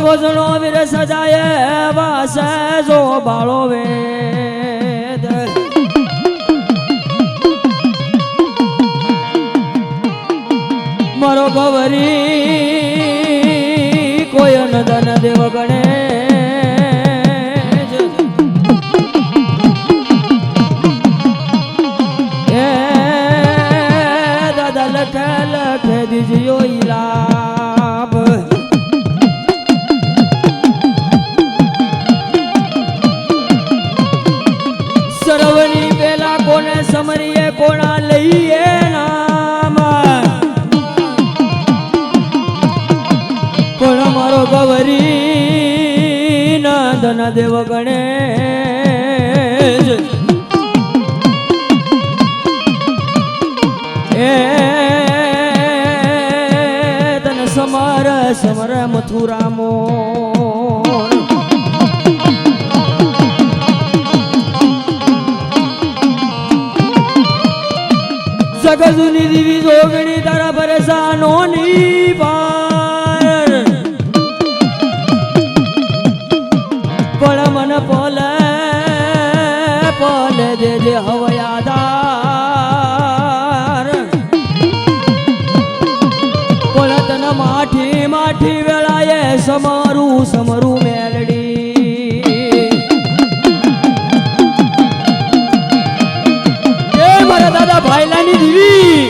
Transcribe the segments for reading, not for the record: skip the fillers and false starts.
ભોજનો વીર સજાય વાસે જો બાળો વેદ મારો ગવરી કોઈ નદન દેવ ગણે દાદા લખે લખે દીજીઓ ઈલાબ સરવણી પેલા કોને સમરીએ કોણા લઈએ નામ પણ મારો ગવરી નંદન દેવ ગણેશ એ તન સમર સમર મથુરામો જગજુની દીવી જોગણી તારા પરેશાનો ની પાર પણ મન પોલે પોલે દે દે હવયાદાર પણ તન માઠી માઠી વેળાએ સમરું સમરું મેલડી એ મારા દાદા ભાઈલાની દીવી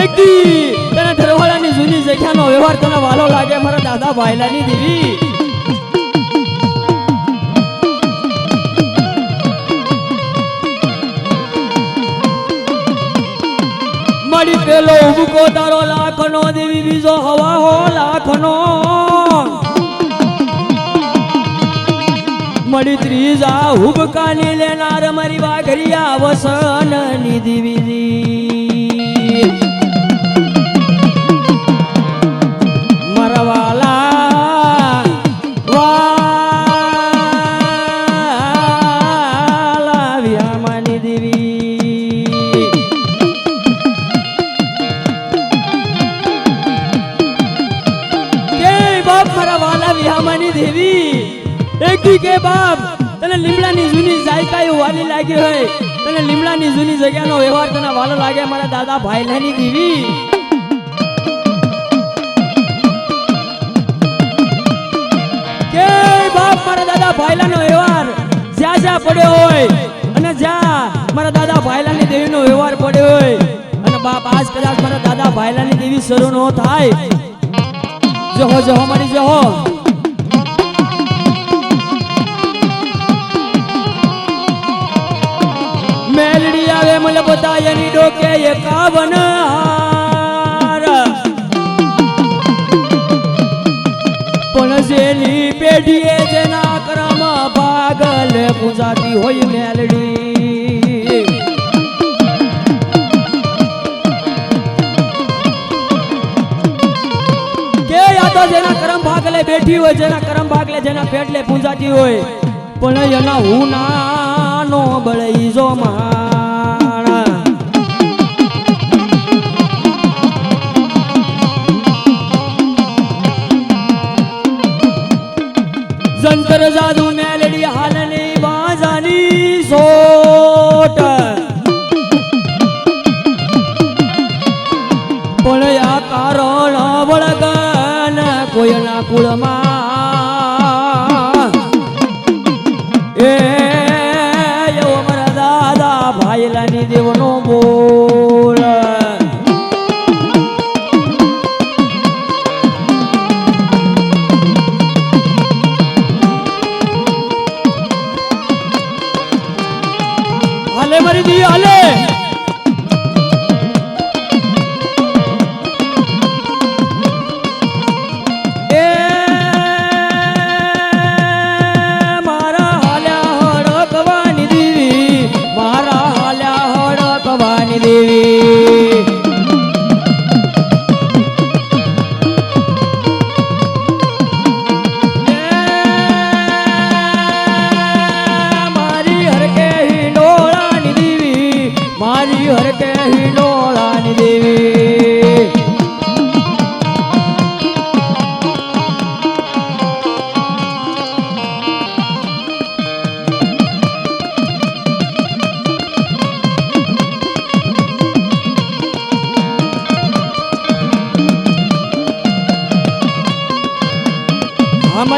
એક દી તને ઠરવાડાની જૂની જગ્યાનો વ્યવહાર તને વાલો લાગે મારા દાદા ભાઈલાની દીવી મળી પેલો ઉબકો તારો લાખનો દેવી બીજો હવા હો લાખનો મળી ત્રીજા હુબકાની લેનાર મારી વાઘરિયા વસનની દીવી મારા વાલા વાલા વ્યામાની દેવી કે બાપ મારા વાલા વ્યામાની દેવી એક દી કે બાપ તને લીમડાની જૂની જાયકાઈ વાલી લાગી હોય તને લીમડાની જૂની જગ્યાનો વ્યવહાર તને વાલો લાગે મારા દાદા ભાઈલાની દીવી કે બાપ મારા દાદા ભાઈલાનો વ્યવહાર જ્યાં જ્યાં પડ્યો હોય અને જ્યાં મારા દાદા ભાઈલાની દેવીનો વ્યવહાર પડ્યો હોય અને બાપ આજ કદાચ મારા દાદા ભાઈલાની દેવી શરૂ ન થાય જહો જહો મારી જહો મેલડી આવે મને બતાયની ડોકે 51 હાર પણ જેની પેઢીએ જેના કરમ પાગલ પૂજાતી હોય મેલડી કે યા તો જેના કરમ ભાગલે બેઠી હોય જેના કરમ ભાગલે જેના પેટલે પૂજાતી હોય પણ એના હું નાનો બળઈ જો માણા જંતર જાદુ મેલડી હાલની બાજાની સોટ પણ આ કારણ વળગન કોઈના કુળમાં એ એવો મારા દાદા ભાઈલાની દેવનો બોલ હાલે મારી દી હાલે એ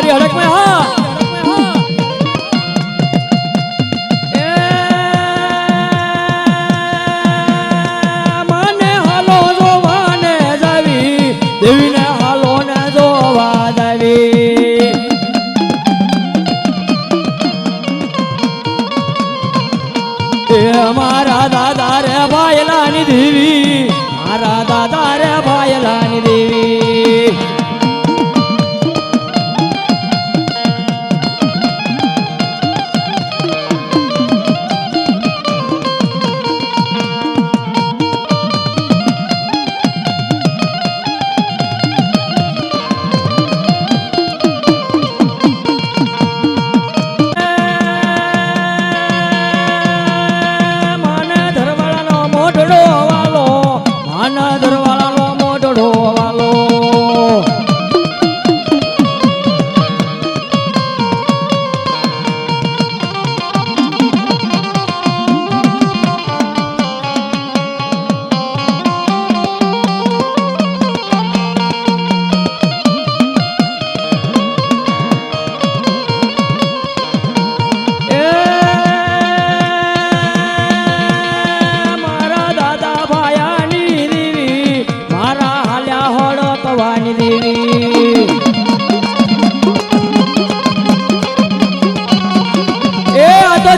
મારી હડકમાં હા મને હાલો જોવાને જાવી દેવીને હાલો ને જોવા જાવી એ મારા દાદા રે ભાયલાની દેવી મારા દાદા રે ભાયલાની દેવી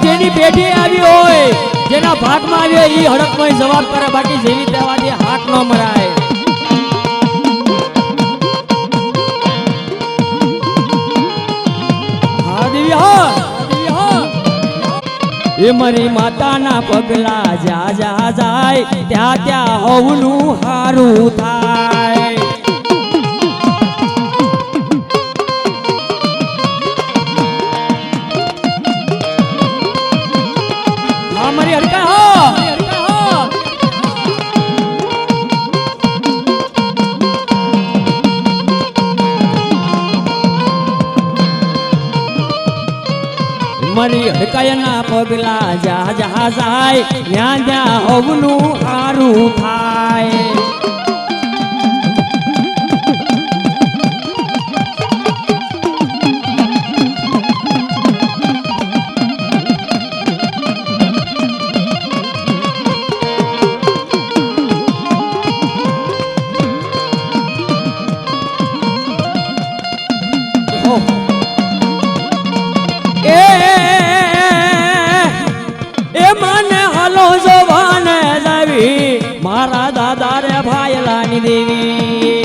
જેની પેઢી આવી હોય જેના ભાગમાં આવ્યો ઈ હડકમાં જવાબ કરે બાકી જેવી તેવાથી હાથ ન મરાય હા દેવી હા એ મારી માતાના પગલા જા જા જાય ત્યાં ત્યાં હોવનું હારું થાય મારી હડકા હો મારી હડકાયના પગલા જા જા જાય ત્યાં ત્યાં હોવનું હારું થાય મારા દાદા રે ભાયલાની દેવી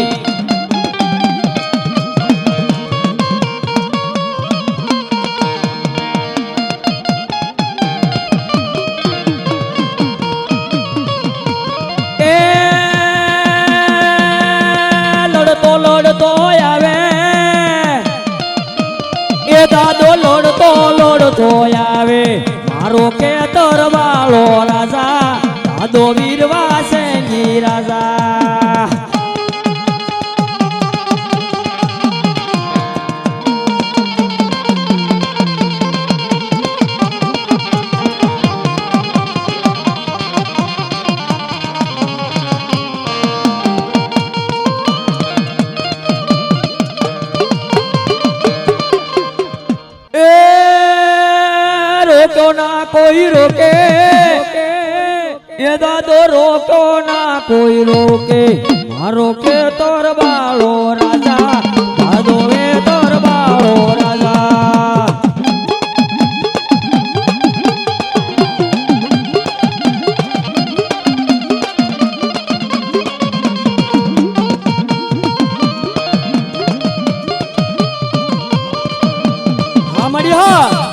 એ લડતો લડતો આવે એ દાદો લડતો લડતો આવે મારો કે તરવાળો રાજા દાદો વીરવા સેંગી રાજા એ રોકો ના કોઈ રોકે એ દાદો રોકો ના કોઈ રોકે મારો કે તોર બાળો રાજા દાદો એ તોર બાળો રાજા હા મળી હા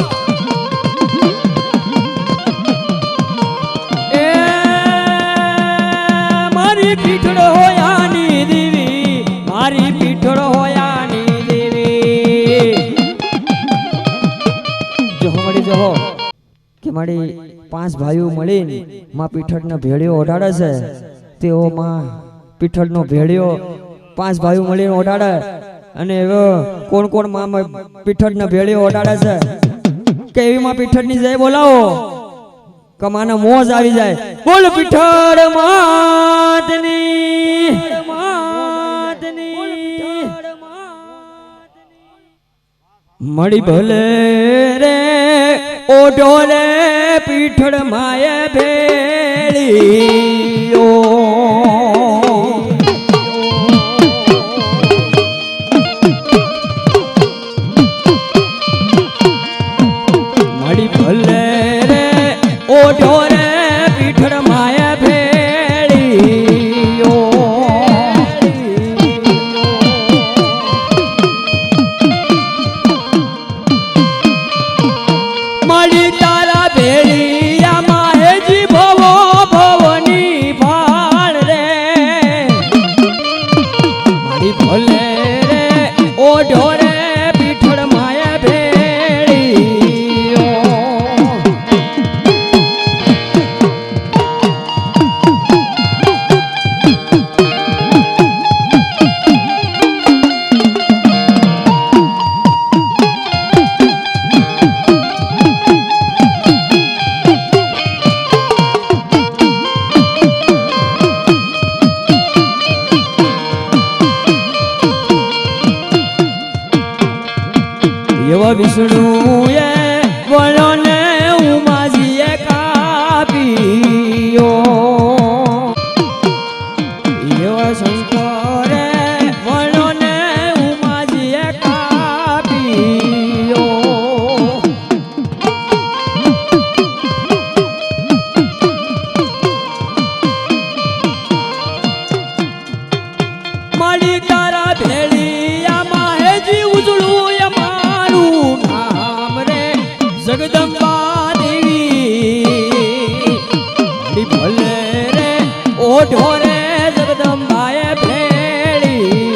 પીઠળ હોયાની દેવી મારી પીઠળ હોયાની દેવી જો મળી જો કે મારી પાંચ ભાઈઓ મળીને માં પીઠળનો ભેળિયો ઓઢાડે છે તેઓ માં પીઠળનો ભેળિયો પાંચ ભાઈઓ મળીને ઓઢાડે અને એવો કોણ કોણ માં પીઠળનો ભેળિયો ઓઢાડે છે કે એવી માં પીઠળની જય બોલાવો કમાના મોજ આવી જાય બોલ પીઠળ માતની મળી ભલે રે ઓઢો રે પીઠળ માએ ભેળી મળી ભલે રે ઓઢો રે પીઠળ માએ ભેળી મળી તારા ભેળિયા માહેજી ભવો ભવની ભાળ રે મળી ભલે રે ઓઢો રે પીઠળ માએ ભેળી એવા વિષ્ણુએ વળને ઉમાજીએ કાપ્યો એવા શંકરે વળને ઉમાજીએ કાપ્યો મળી તારા ભેળિયા માહેજી ઉજળું જગદંબા દેવી ભલે રે ઓઢો રે જગદંબાએ ભેળી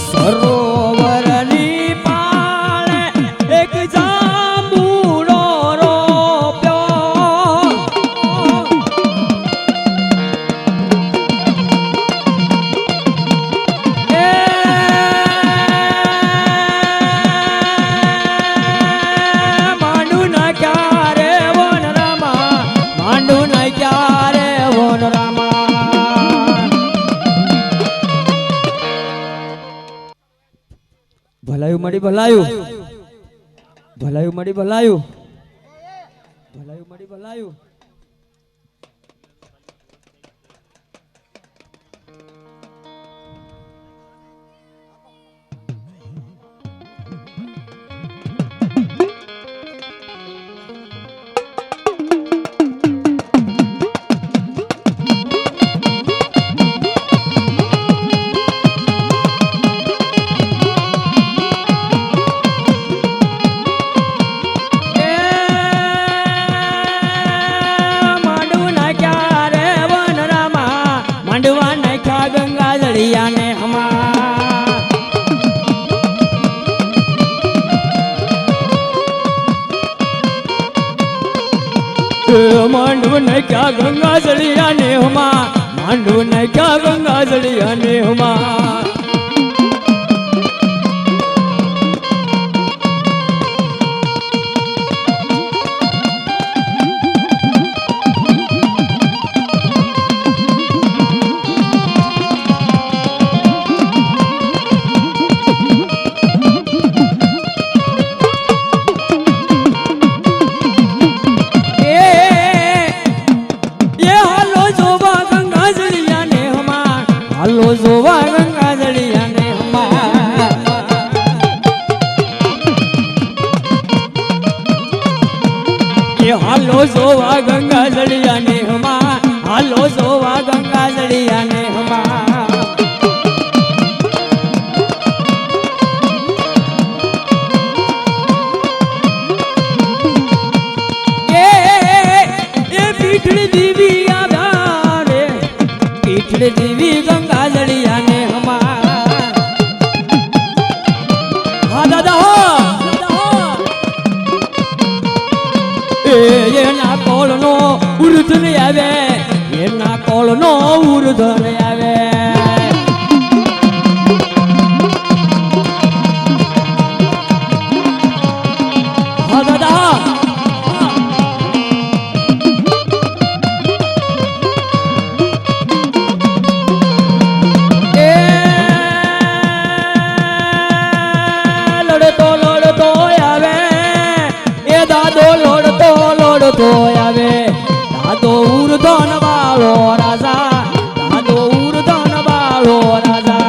સરોવરની ભલાયું મળી ભલાયું ભલાયું મળી ભલાયું ભલાયું મળી ભલાયું માંડવ ને ક્યાં ગંગા જળિયા ને હમા માંડવ ને ક્યાં ગંગા જળિયા ને હમા જોવા ગંગા જળિયા ને હાલો જોવા ગંગા જળિયા ને હમા હાલો જોવા ગંગા જળિયા ને હમા એ પીઠળી દીવી આવ્યા રે પીઠળી દીવી ગંગા જળિયા ને હમા હા દાદા એના કોળનો ઉર્ધન આવે એના કોળનો ઉર્ધન આવે પડતો આવે દાદો ઉર્ધન વાળો રાજા દાદો ઉર્ધન વાળો રાજા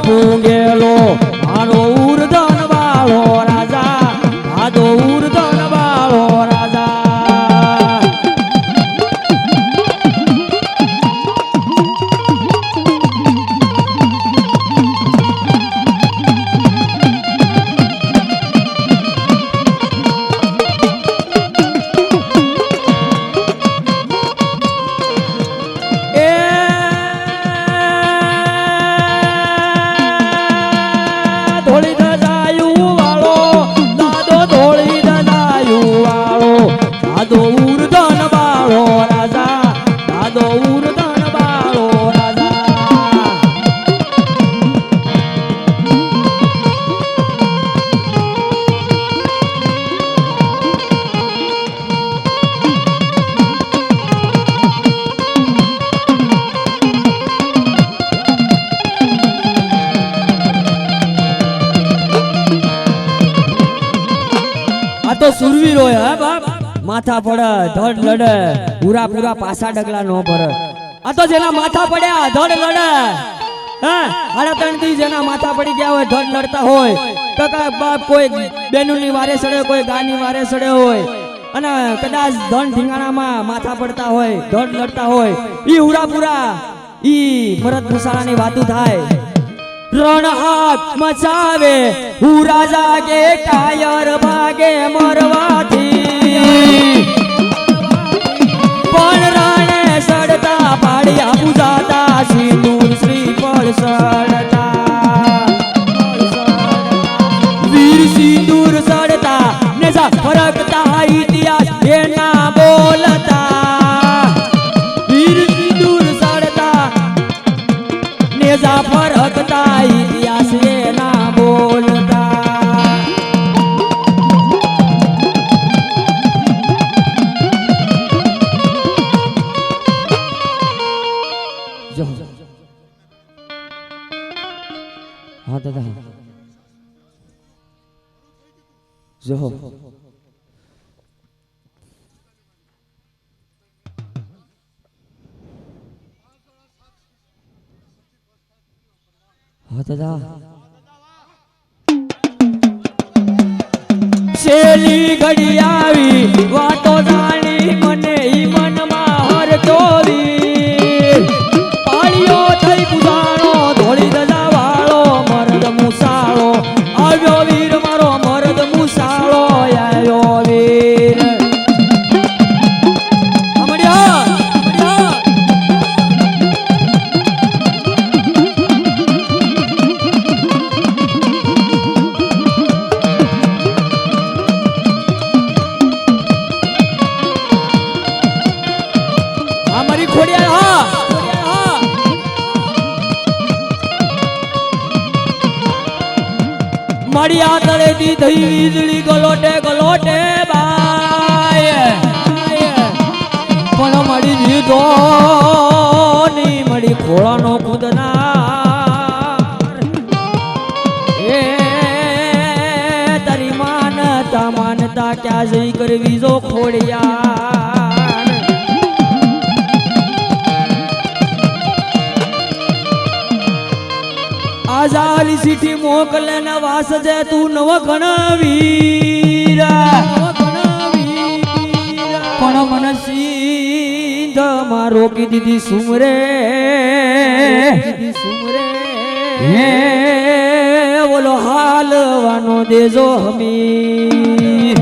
પૂંગેલો મારો ઉર્ધન વાળો રાજા દાદો ઉર્ધન વાળો રાજા દાદો ઉર્ધન વાળો રાજા દાદો ઉર્ધન વાળો રાજા આ તો સુરવીરો હે બાપ માથા પડે ધડ લડે પૂરા પૂરા પાસા ડગલા નો ભરે આ તો જેના માથા પડ્યા ધડ લડે હે આડા ત્રણથી જેના માથા પડી ગયા હોય ધડ લડતા હોય કાકા બાપ કોઈ બેનુની વારે સડે કોઈ ગાની વારે સડે હોય અને કદાચ ધન ઢીંગાણામાં માથા પડતા હોય ધડ લડતા હોય ઈ પૂરા પૂરા ઈ મરદ મુસાળાની વાતો થાય રણ હાથ મચાવે હું રાજા કે કાયર ભાગે મરવાથી પણ રાણે સડતા પાડિયા પૂજાતા સિંદૂર શ્રીફળ સડતા વીર સિંદૂર સડતા ને જા ફરકતા ઇતિહાસ એના બોલતા વીર સિંદૂર સડતા ને જા ફરકતા ઇતિહાસ એના બોલતા હા દાદા જો હા દાદા છેલ્લી ઘડી આવી વાતો જાણી મને ઈ મનમાં હર ચોરી પાળીઓ થઈ પૂજાણો ધોળી દજા વાળો મરદ મુસાળો આવ્યો વીર મારો મરદ મુસાળો આવ્યો વીર મળ્યા તળેથી થઈ વીજળી ગલોટે ગલોટે બાય પણ મળી દીધો ની મળી ખોળાનો ખુદનાર એ તારી માનતા માનતા ક્યાં જઈ કરવી જો ખોડિયાર આજાલી સીઠી મોકલે ને વાસજે તું નવ ગણવીર પણ મન સિંધ માં રોકી દીધી સુમરે હે બોલો હાલવાનો દેજો હમી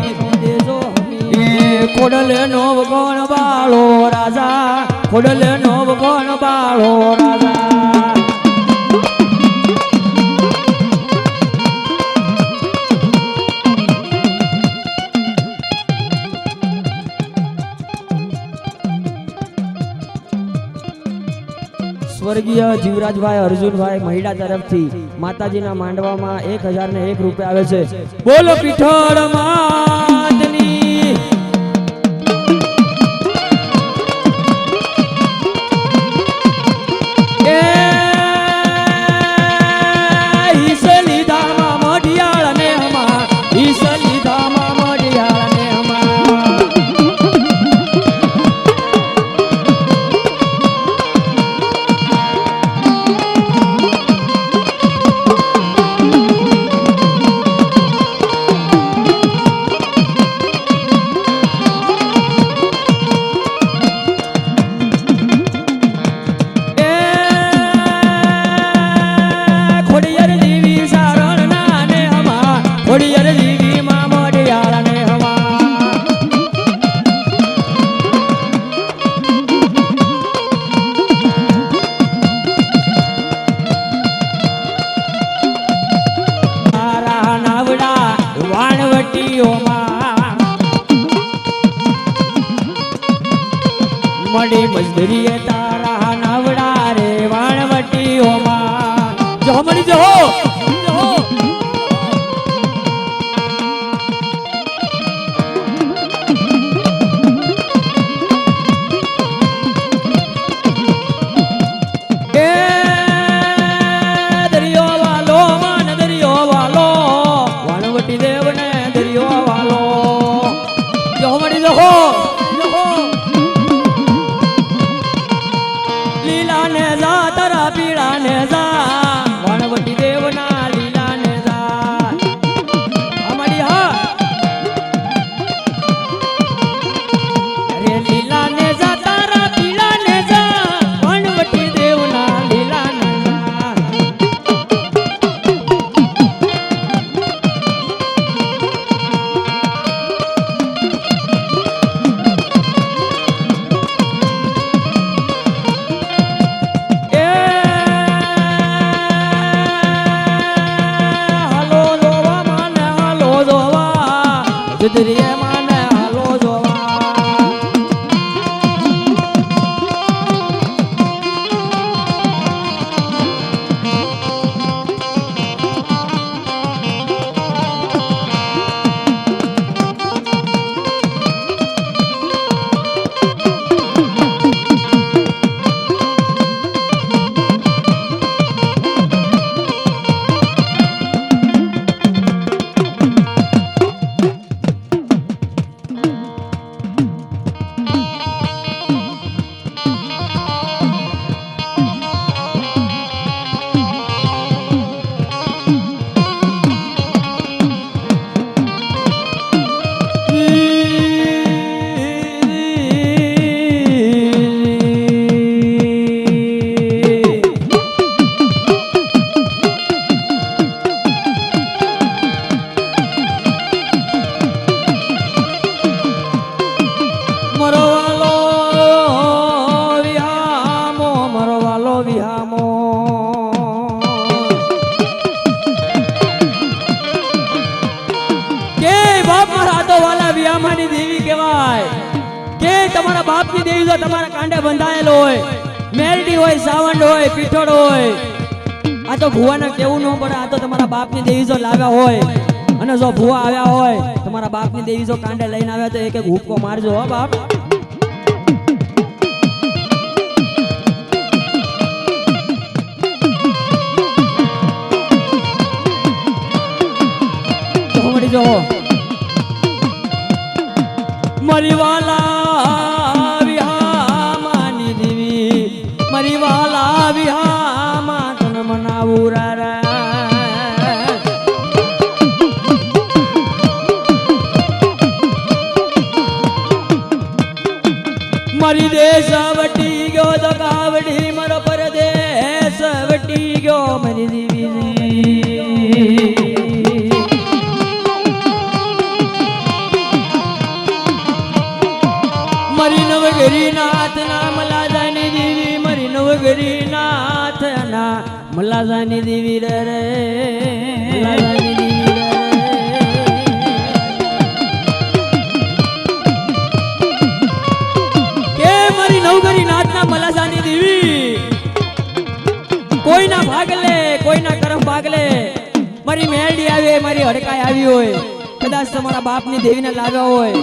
ખોડલે નો ગણ બાળો રાજા ખોડલે નો ગણ બાળો રાજા સ્વર્ગીય જીવરાજભાઈ અર્જુનભાઈ મહિડા તરફથી માતાજીના માંડવામાં 1001 રૂપિયા આવે છે. બોલો પીઠળ માતની. મડી મજદૂરીએ તારા નાવડા રે વાણવટીઓમાં. જો મળી જો દરિયો વાલો માન દરિયો વાલો વાણવટી દેવને દરિયો વાલો. જો મળી જો પીળા ને જા વાણવટી દેવના લીલા ને જા અમારી હા અરે લીલા ને જા તારા પીળા ને જા વાણવટી દેવના લીલા ને જા. જુદરીએ માને હાલો જોવા. વિયામાની દેવી કહેવાય કે તમારા બાપની દેવી જો તમારા કાંડે બંધાયેલો હોય, મેલડી હોય, સાવંડ હોય, પીઠોડ હોય, આ તો ભુવાને કેવું ન પડે. આ તો તમારા બાપની દેવી જો લાવ્યા હોય અને જો ભુવા આવ્યા હોય, તમારા બાપની દેવી જો કાંડે લઈને આવ્યા તો એક એક હુક્કો મારજો હો બાપ. જો મરી વાલા વિહામાની દેવી, મરી વાલા વિહામા તન મનાવું રા. મરી દેશ વટી ગયો તો કાવડી, મરો પરદેશ વટી ગયો મરી દેવી. મરી નવગરી નાથ ના મલાજાની દેવી, મરી નવગરી નાથ ના મલાજાની દેવી રે રે મલાજાની દેવી રે. કે મરી નવગરી નાથ ના મલાજાની દેવી કોઈના કરમ ભાગલે મારી મેલડી આવી હોય, મારી હડકાઈ આવી હોય, કદાચ તમારા બાપની દેવીને લાવ્યા હોય,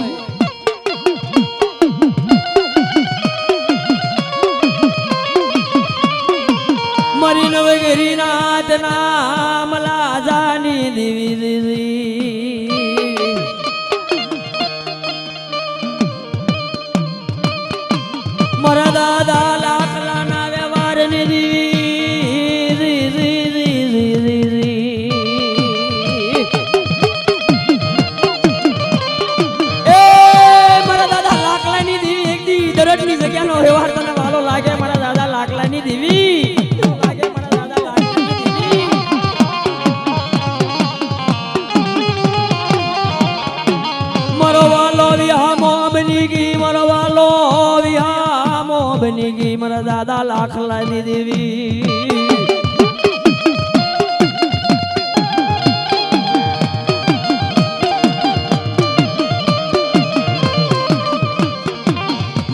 મારી નવગીરી નાથ નામ લાજાની દેવી દેવી મારા દાદા લાખલાના વ્યવહારની દેવી એ મારા દાદા લાખલાની દેવી એક દી દરજની જગ્યાનો વ્યવહાર તને વાલો લાગે મારા દાદા લાખલાની દેવી બની ગઈ મારા દાદા લાખલાની દેવી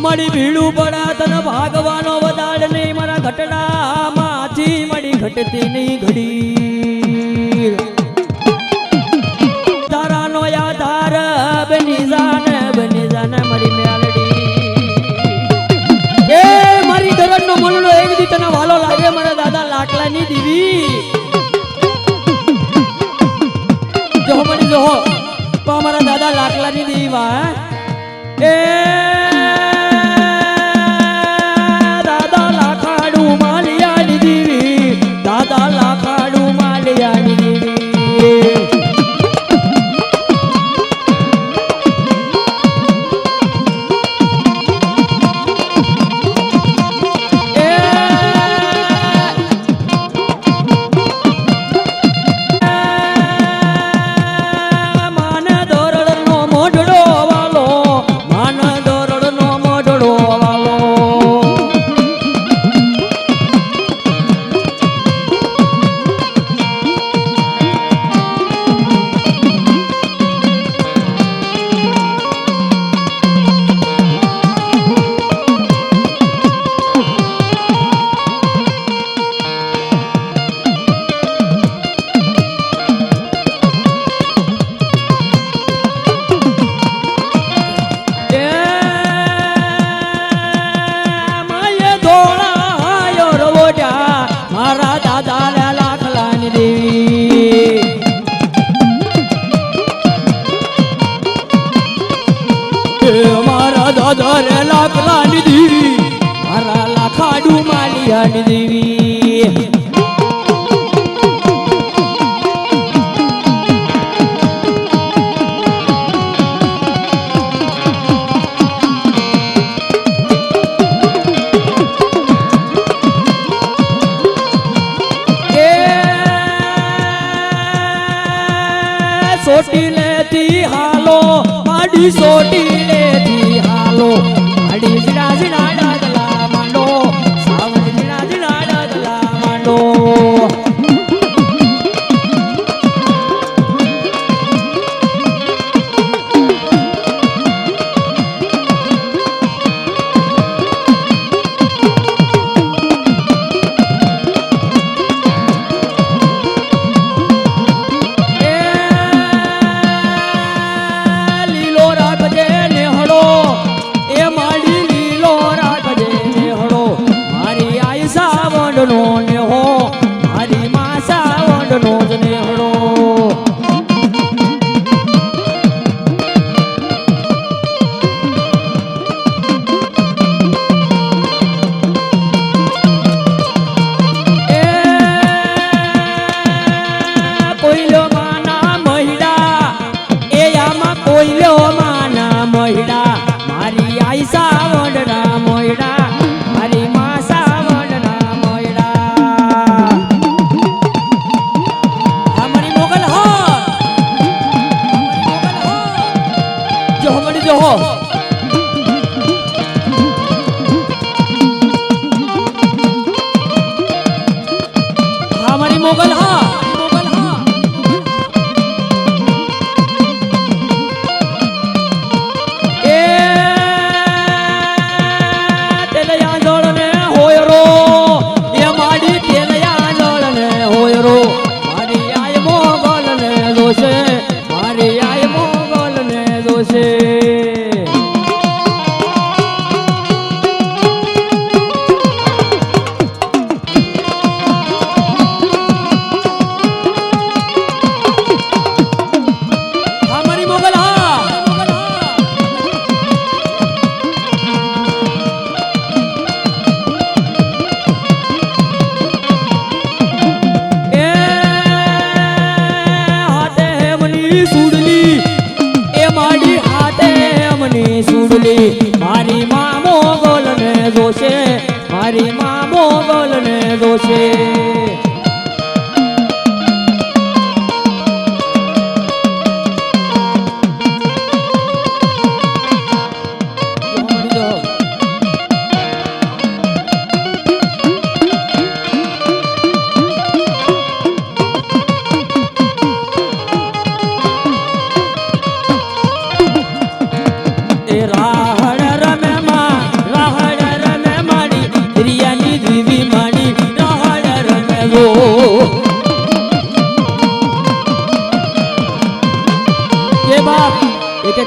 મળી ભીડું પડા તને ભાગવાનો વધાડ નહીં મારા ઘટડામાંથી મળી ઘટતી નહીં ઘડી તારાનો આધાર બની જાને મારી મેલડી એ મારી દરડનો મનનો એક દી તને વાલો લાગે મારા દાદા લાખલાની દેવી જો મળી જો તો મારા દાદા લાખલાની દેવી વા એ દાદા લાખાડું માલિયાની દેવી દાદા લાખાડું માલિયાની દેવી મારા દાદા રે લાખલાની દેવી મારા લાખાડું માલિયાની દેવી સોટી લેતી હાલો માડી સોટી લેતી હાલો માડી જીણા જીણા ડાગલા માંડો સાવન જીણા જીણા ડાગલા માંડો લીલો રાખજે બોલી મારી માં મોગલ ને જોશે મારી માં મોગલ ને જોશે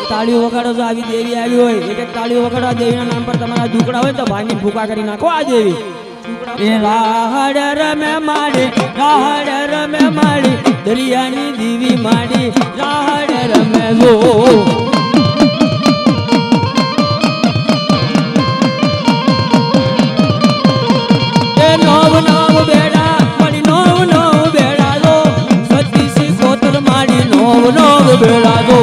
તાળીઓ વગાડો જો આવી દેવી આવી હોય એક તાળીઓ વગાડો આ દેવીના નામ પર તમારા દુકડા હોય તો ભાંગીને ભૂકા કરી નાખો આ દેવી એ રાહડ રમે માડી દરિયાની દીવી માડી રાહડ રમે જો એ નવ બેડા માડી નવ બેડા જો સતીસી કોતર માડી નવ બેડા જો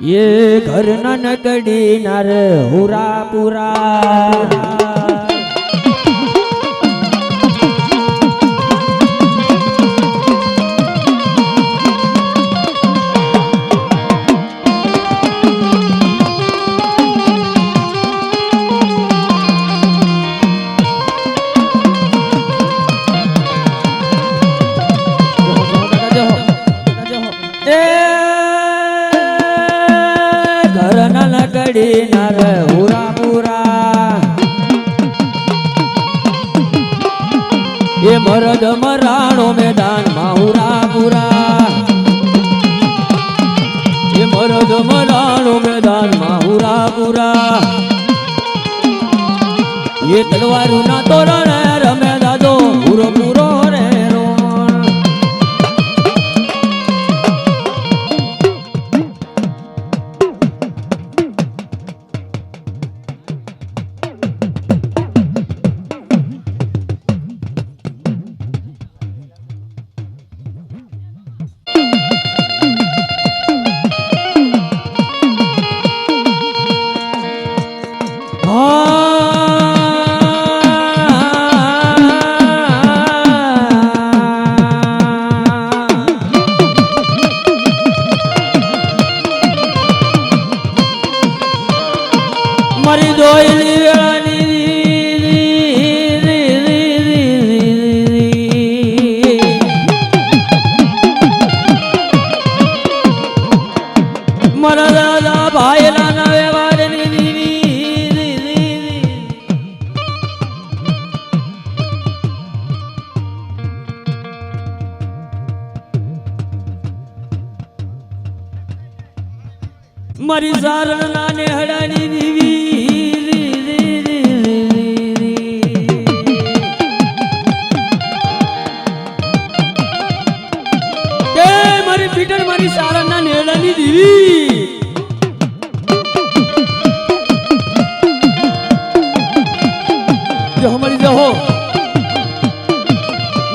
ये घर ननकड़ी नर हुरा पुरा नर हुरा पुरा ये मरद मराणो मैदान माहुरा पुरा ये मरद मराणो मैदान माहुरा पुरा ये तलवारू ना तोरण रमे दादो पूरो पूरो रे मरी दोयली वेळानी मरा दादा भाईला नवे वारनी मरी सारण नाने हडानी दीवी पीटर मारी सारण ना नेडानी दीवी जो हमारी जो हो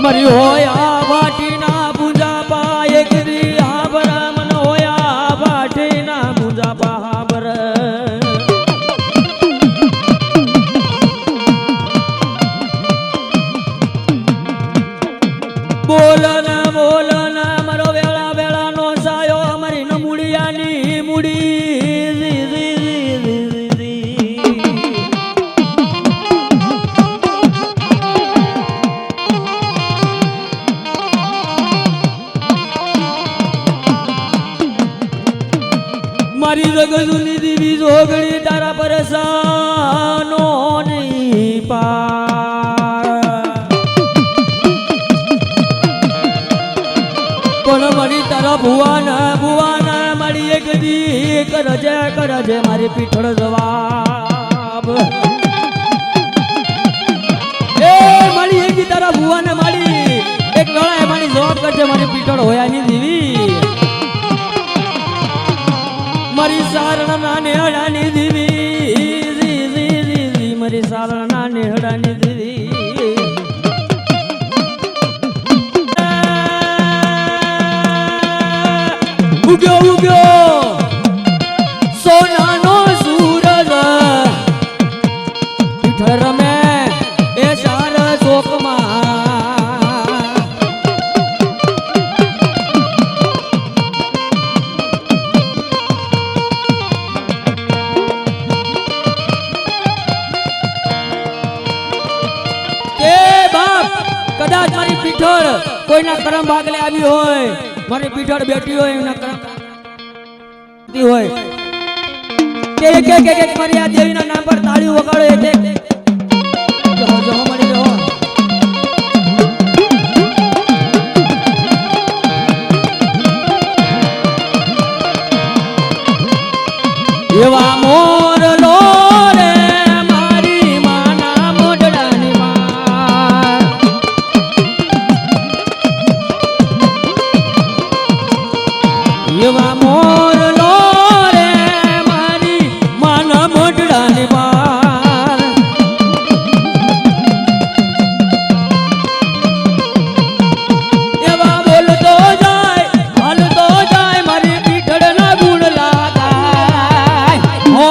मरी होया बाटी ना पूजा पाए गिरी हाबरा मन होया बाटी ना पूजा पा हाबर बोलना बोलना मरो वेला वेला नो सायो मरी न मुड़ियानी मुड़ी વરસાનો ની પાર પણ મારી તારા ભુવાના મારી એક દી કરજે મારી પીઠળ જવાબ એ મારી એક દી તારા ભુવાને મારી એક વેળા મારી જવાબ કરજે મારી પીઠળ હોયાની દેવી મારી સારણના નેહડાની દેવી મારી સારણના નેહડાની દેવી ઉગ્યો સોનાનો સૂરજ પીઠળ રમે એ સાર ચોકમાં કે બાપ કદાચ મારી પીઠળ કોઈના કરમ ભાગલે આવી હોય મારી પીઠળ બેઠી હોય એના કરમ હોય કે મારી આ દેવીના નામ પર તાળીઓ વગાડો જો મળી જો એવા મોર લો રે મારી માના મોઢડાની માં એવા મોર લો રે મારી માના મોઢડાની માં એવા બોલતો જાય હાલતો જાય મારી પીઠળના ગુણ લાગાય હો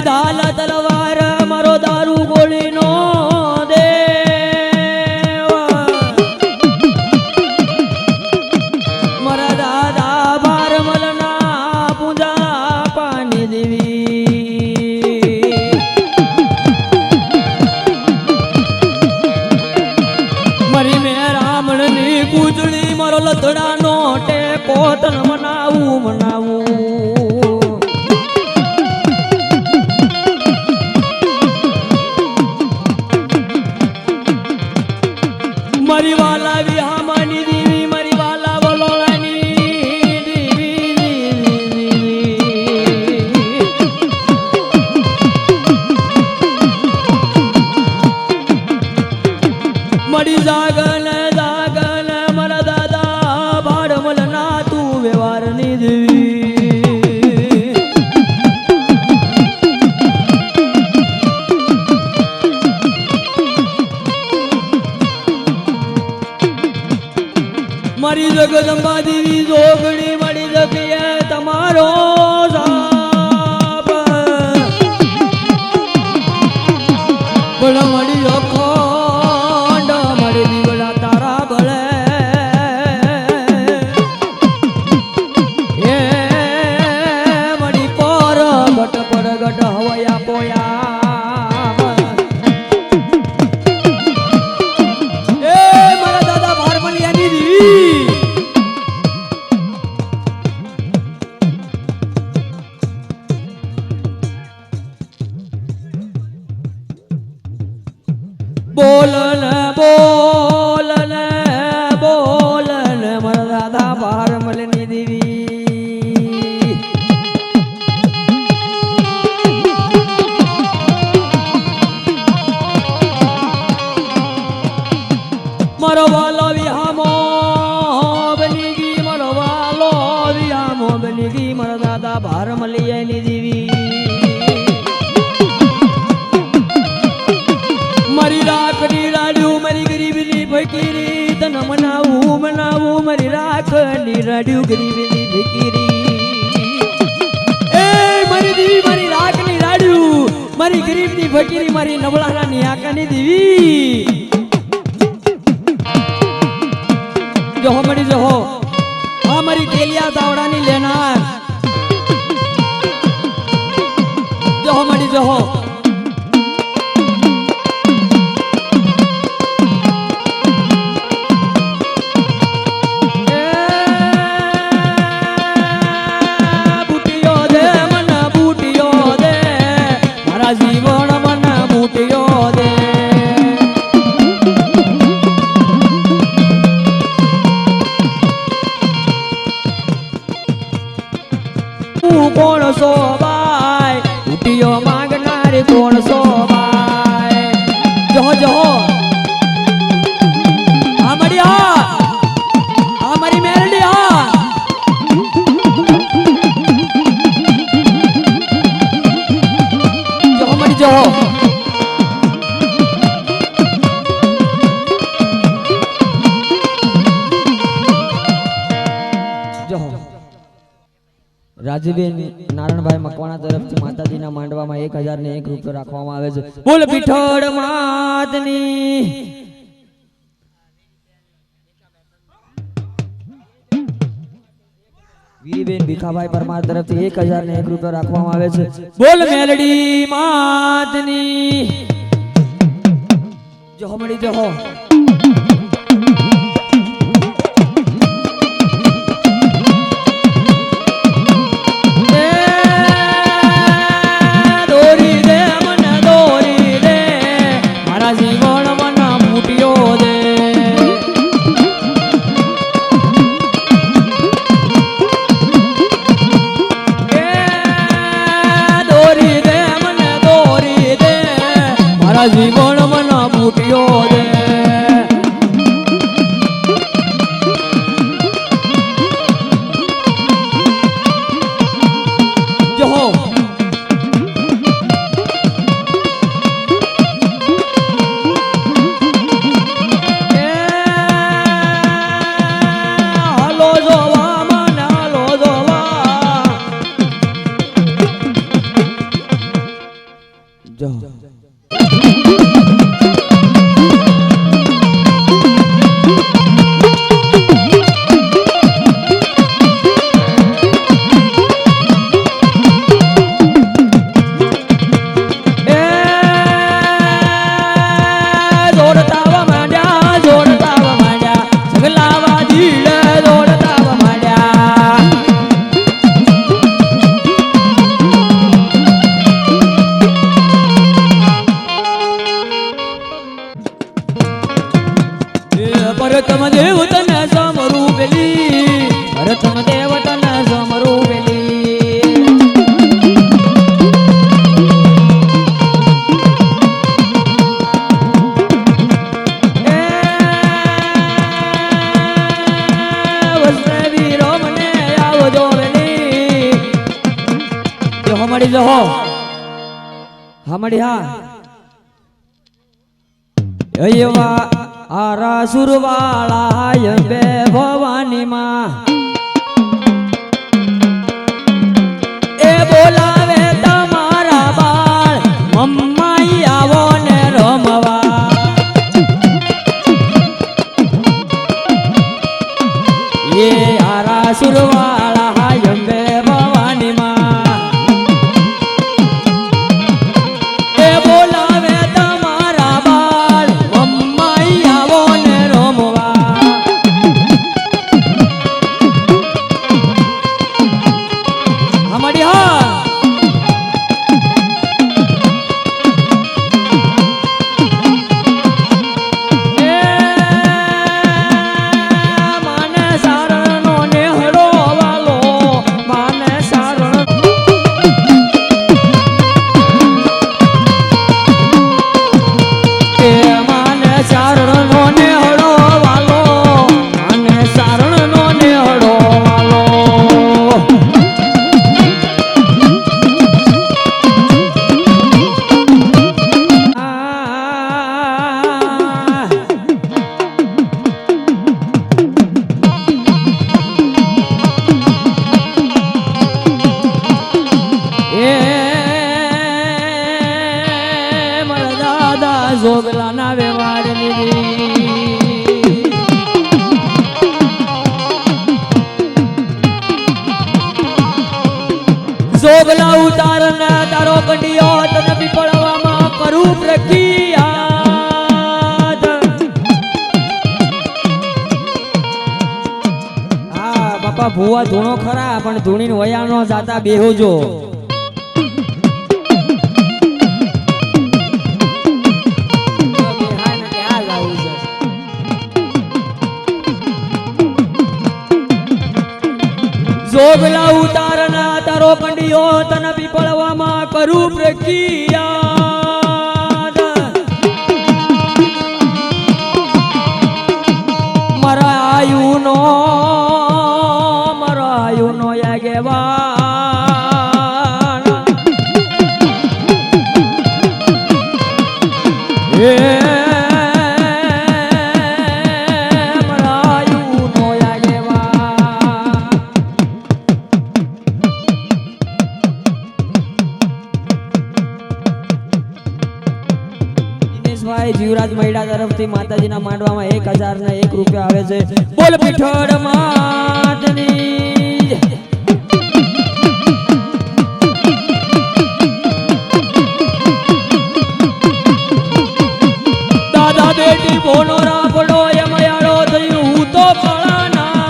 ઢાલ તલવાર મારો દારૂ ગોળીનો દેવ મારા દાદા ભારમલના પૂજા પાની દેવી મારી મેં રામણની પૂજણી મારો લથડાનો ટેકો તન મનાવું મારી વાલા વિહામાની દેવી મારી વાલા વલોણાની દેવી મળી જાગલ જાગલ મારા દાદા ભાડમલના તું વ્યવહારની દેવી મારી જગદંબા દેવી જોગણી મળી જપીએ તમારો સાપ પણ મળી અખંડ મળી દીવડા તારા બળે એ મળી પર ગટ પર ગટ હવયા પોયા એ મારા દાદા ભારમલિયાની દેવી બોલન બોલન બોલન મારા દાદા ભારમલની દેવી મારો વાલો વિહામો બની ગઈ મારો વાલો વિહામો બની ગઈ મારા દાદા ભારમલિયાની દેવી મારી રાખની રાડ્યું મારી ગરીબની ફકીરી તને મનાવું મારી રાખની રાડ્યું ગરીબની ફકીરી એ મારી દેવી મારી રાખની રાડ્યું મારી ગરીબની ફકીરી મારી નવળાની આકાની દેવી જોહો મળી જોહો આ મારી તેલિયા તાવડાની લેનાર જોહો મળી જોહો જીવન મન બૂટિયો દે તું કોણ સો બાય બૂટિયો માંગનારી કોણ સો બાય જોહો જોહો આ મારી મેરડી જોહો રાજીબેન નારણભાઈ મકવાણા તરફથી માતાજીના માંડવામાં 1001 રૂપિયો રાખવામાં આવે છે બોલ પીઠોડ માતની વીરબેન ભીખાભાઈ પરમાર તરફથી 1001 રૂપિયો રાખવામાં આવે છે બોલ મેલડી માતની જોહો મળી જોહો દોરી દે મને દોરી દે મારા જીવન મન મૂટ્યો દે જીવન મન બૂટિયો દે જોહો હાલો જોવા મને હાલો જોવા જો ભરતમ દેવતન સમરૂપેલી ભરતમ દેવતન સમરૂપેલી વૈષ્ણવી રમને આવજો વેલી જો હમડી જો હમડી હા એવા આરા સુરવાળા અંબે ભવાની માં એ બોલાવે તમારા બાળ મમ્માઈ આવો ને રમવા એ આરા સુરવાળા અંબે ભવાની માં એ બોલાવે તમારા બાળ મમ્માઈ આવો ને રમવા હમડી હા જોગલા ના વ્યવહાર જોગલા ઉતાર ના તારો કંડિયો તને પીપળવામાં કરું પ્રક્રિયા હા બાપા ભુવા ધૂણો ખરા પણ ધૂણીને વયાનો જાતા બેહોજો જોગલા ઉતારના તારો કંડિયો તને પીપળવામાં કરું પ્રક્રિયા મારા આયુનો આગેવાન જીવરાજ મહિડા તરફથી માતાજીના માંડવામાં 1001 રૂપિયા આવે છે બોલ પીઠળ માતની દાદા બેટી બોનો રાપડો એ મયાળો થયું હું તો કળાના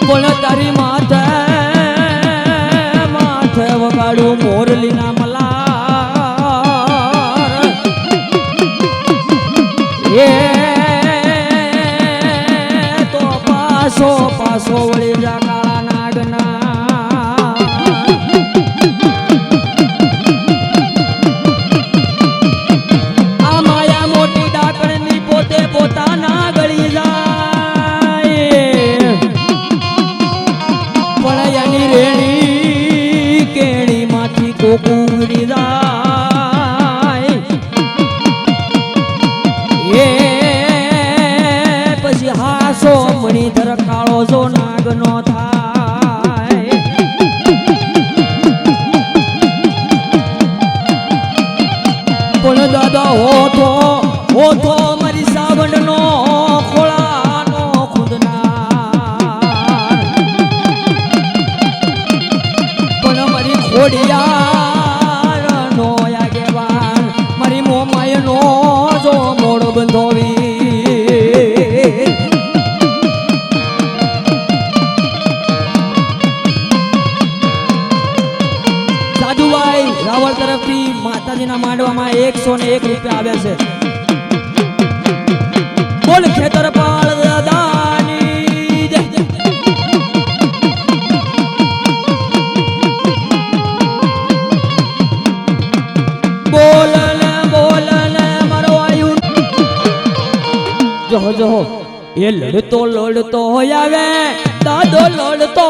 બોલ તારી માથે વગાડું મોરલીના મલાર એ તો પાસો વળી જા કાળા નાગના આ માયા મોટી ડાકણની પોતે પોતાના ગળી જાય પણ એની રેણી કેણી માંથી કોકુંગડી જાય એ પછી હાસો મણીધર કાળો જો નાગનો થાય ખોડિયારનો આગેવાન મારી મોમાયનો જો મોડ બંધોવી સાધુભાઈ રાવળ તરફથી માતાજીના માંડવામાં 101 રૂપિયા આવે છે બોલ ખેતરપાળ દાદાની જય. બોલને મારો આયુ જોહો જોહો એ લડતો આવે દાદો લડતો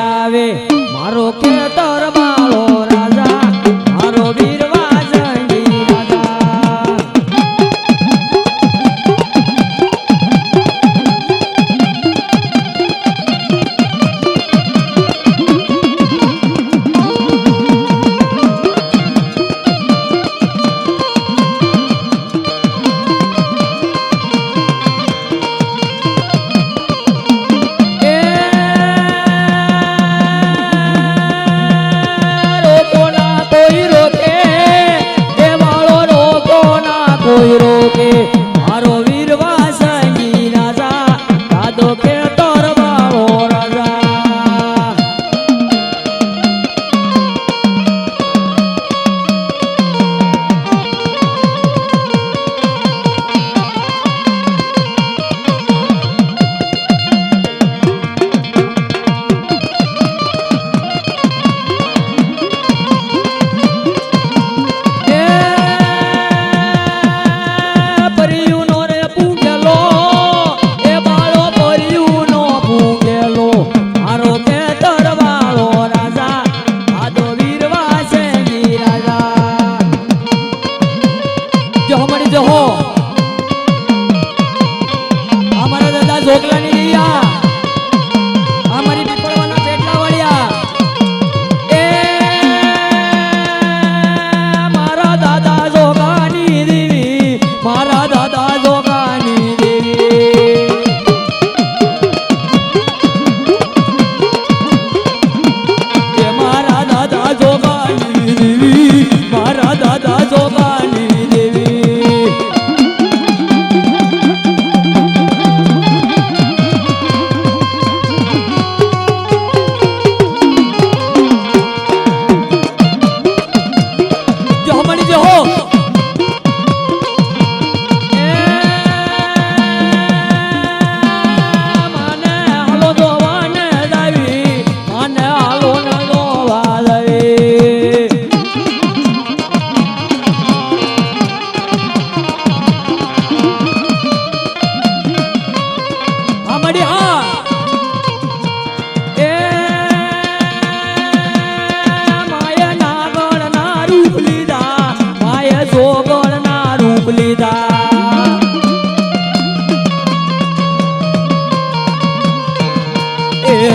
આવે મારો ખેતર બાળો રાજા મારો વીરવા જંગી રાજા કોઈ રોકે મારો વીરવા સંગી રાજા દાદો ખેતર વાળો રાજા જોહો અમારા દાદા જોગલાની દિયા અમારી પીપળવાના પેટલા વાળ્યા એ મારા દાદા જોગાની દેવી મારા દાદા જોગાની દેવી એ મારા દાદા જોગાની દેવી મારા દાદા જોગાની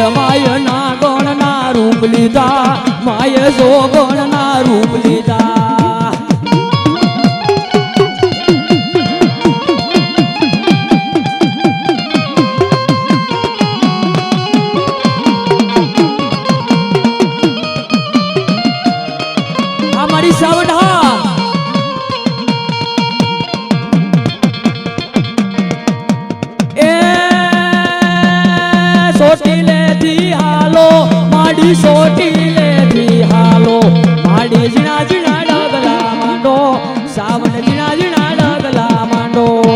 માયના ગણના રૂપ લીધા માય જો ગણના રૂપ લીધા અમારી સાવઢા માડી સોટી લેથી હાલો માડી જીણા જીણા ડગલા માંડો સાવન જીણા જીણા ડગલા માંડો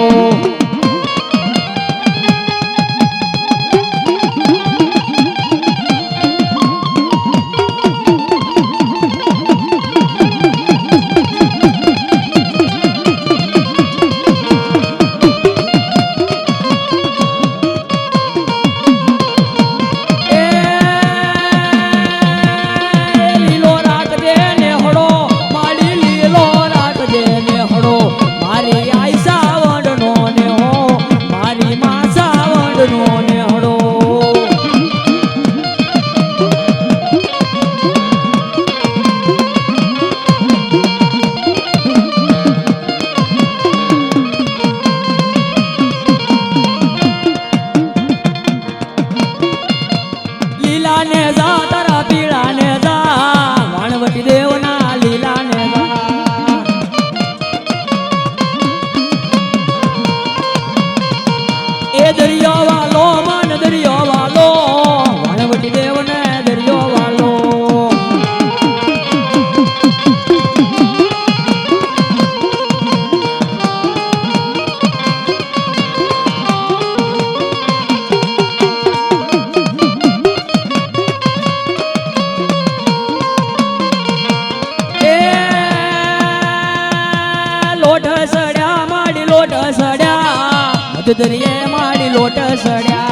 દરિયે માડી લોટ સડ્યા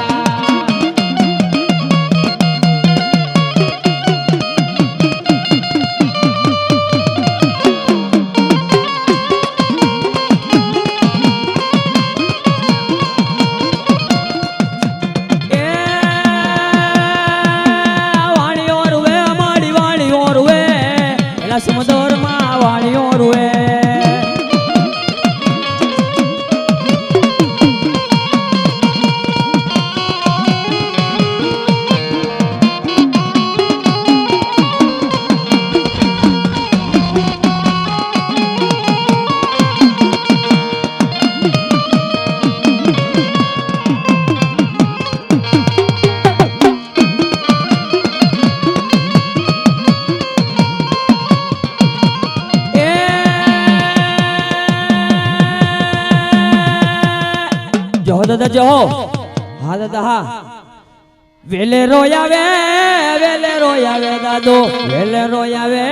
સમુદ્ર માં વાણીઓ રૂએ દાદા જો હા દાદા હા વેલે રોયા વે દાદો વેલે રોયા વે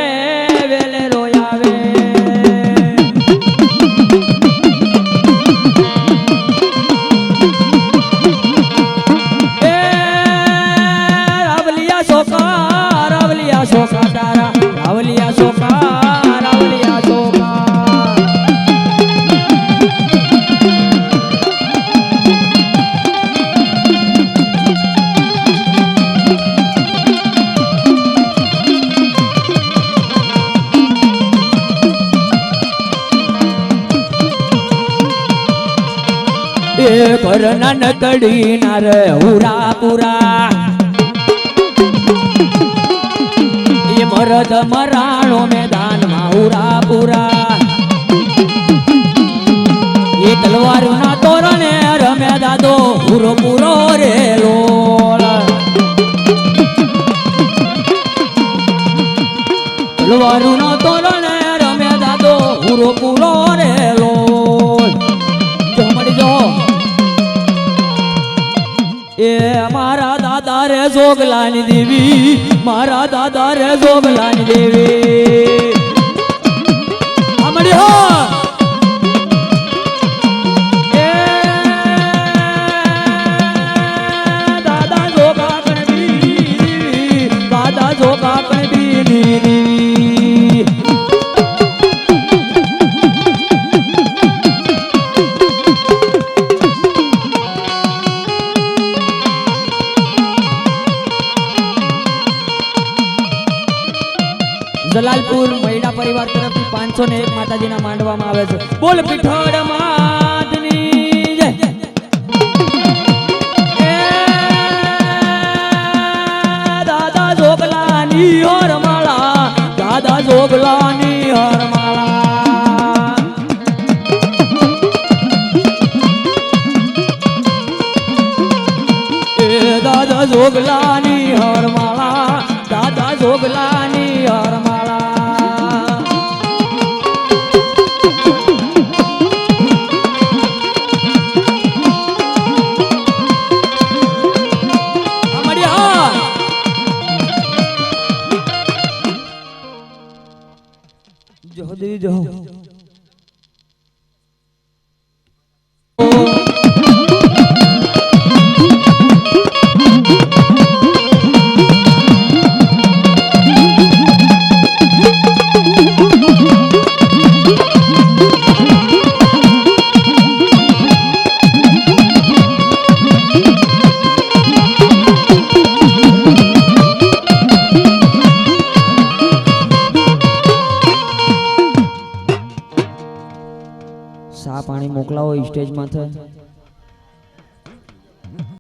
રાવલિયા શોકા તારા રાવલિયા શોકા ઘર નાનકડી ના રે હુરા પુરા એ મરદ મરાણો મેદાન માં હુરા પુરા એ તલવાર ના તોરણે રમે દાદો પૂરો પૂરો રે લોલ તલવાર ના તોરણે રમે દાદો પૂરો પૂરો રે લોલ જો મળી જો એ મારા દાદા રે જોગલાની દેવી મારા દાદા રે જોગલાની દેવી આમડી હો એ દાદા જોગા કણબી દાદા જોગા કણબી જલાલપુર મહિલા પરિવાર તરફથી 501 માતાજીના માંડવામાં આવે છે બોલ પીઠોડ માતની જય દાદા જોગલાની હરમાળા દાદા જોગલાની હરમાળા દાદા જોગલાની હરમાળા દાદા જોગલાની હરમાળા જો દેવી જો સા પાણી મોકલાવો સ્ટેજ માથે